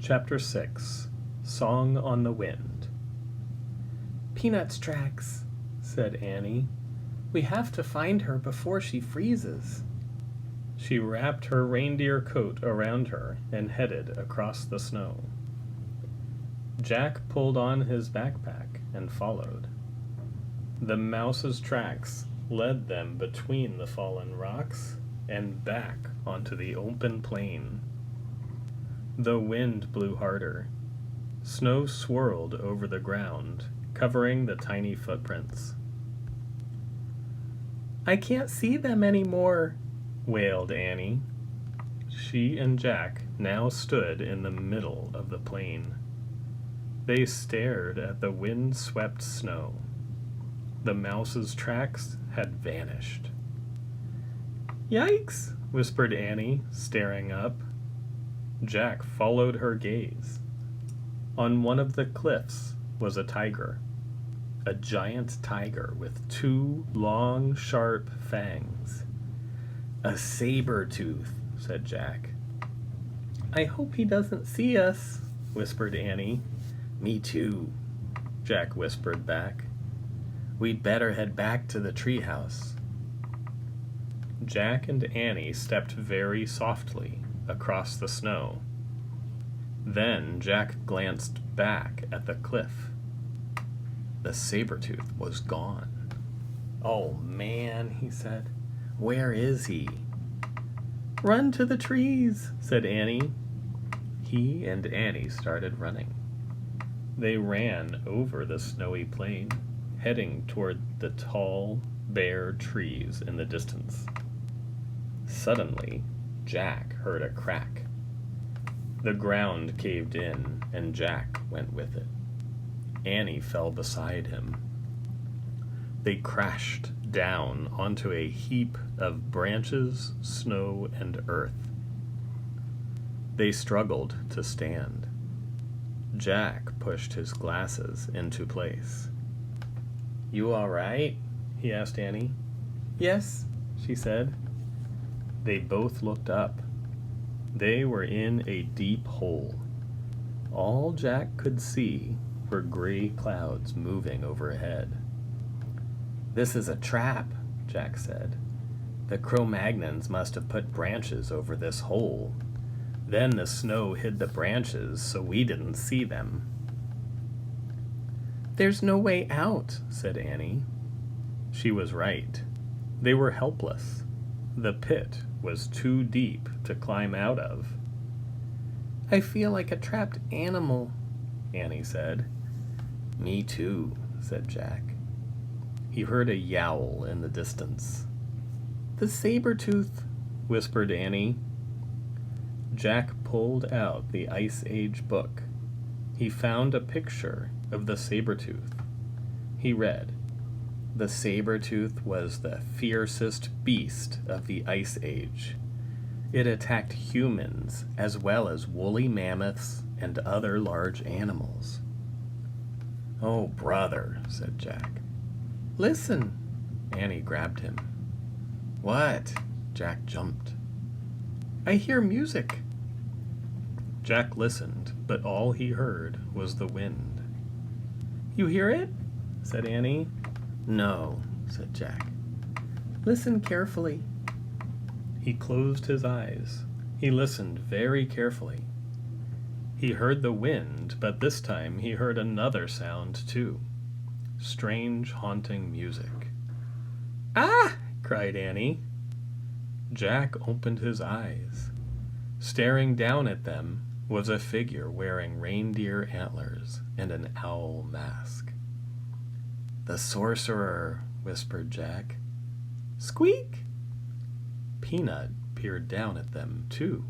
Chapter 6 Song on the Wind. "Peanut's tracks," said Annie. "We have to find her before she freezes." She wrapped her reindeer coat around her and headed across the snow. Jack pulled on his backpack and followed. The mouse's tracks led them between the fallen rocks and back onto the open plain. The wind blew harder. Snow swirled over the ground, covering the tiny footprints. "I can't see them anymore," wailed Annie. She and Jack now stood in the middle of the plain. They stared at the wind-swept snow. The mouse's tracks had vanished. "Yikes," whispered Annie, staring up. Jack followed her gaze. On one of the cliffs was a tiger. A giant tiger with 2 long, sharp fangs. "A Sabertooth," said Jack. "I hope he doesn't see us," whispered Annie. "Me too," Jack whispered back. "We'd better head back to the treehouse." Jack and Annie stepped very softly across the snow. Then Jack glanced back at the cliff. The Sabertooth was gone. "Oh man," he said. "Where is he?" "Run to the trees," said Annie. He and Annie started running. They ran over the snowy plain, heading toward the tall, bare trees in the distance. Suddenly, Jack heard a crack. The ground caved in, and Jack went with it. Annie fell beside him. They crashed down onto a heap of branches, snow, and earth. They struggled to stand. Jack pushed his glasses into place. "You all right?" he asked Annie. "Yes," she said. They both looked up. They were in a deep hole. All Jack could see were gray clouds moving overhead. "This is a trap," Jack said. "The Cro-Magnons must have put branches over this hole. Then the snow hid the branches so we didn't see them." "There's no way out," said Annie. She was right. They were helpless. The pit was too deep to climb out of. "I feel like a trapped animal," Annie said. "Me too," said Jack. He heard a yowl in the distance. "The Sabertooth," whispered Annie. Jack pulled out the Ice Age book. He found a picture of the Sabertooth. He read, "The Sabertooth was the fiercest beast of the Ice Age. It attacked humans as well as woolly mammoths and other large animals." "Oh, brother," said Jack. "Listen." Annie grabbed him. "What?" Jack jumped. "I hear music." Jack listened, but all he heard was the wind. "You hear it?" said Annie. "No," said Jack. "Listen carefully." He closed his eyes. He listened very carefully. He heard the wind, but this time he heard another sound too. Strange, haunting music. "Ah!" cried Annie. Jack opened his eyes. Staring down at them was a figure wearing reindeer antlers and an owl mask. "The sorcerer," whispered Jack. "Squeak!" Peanut peered down at them, too.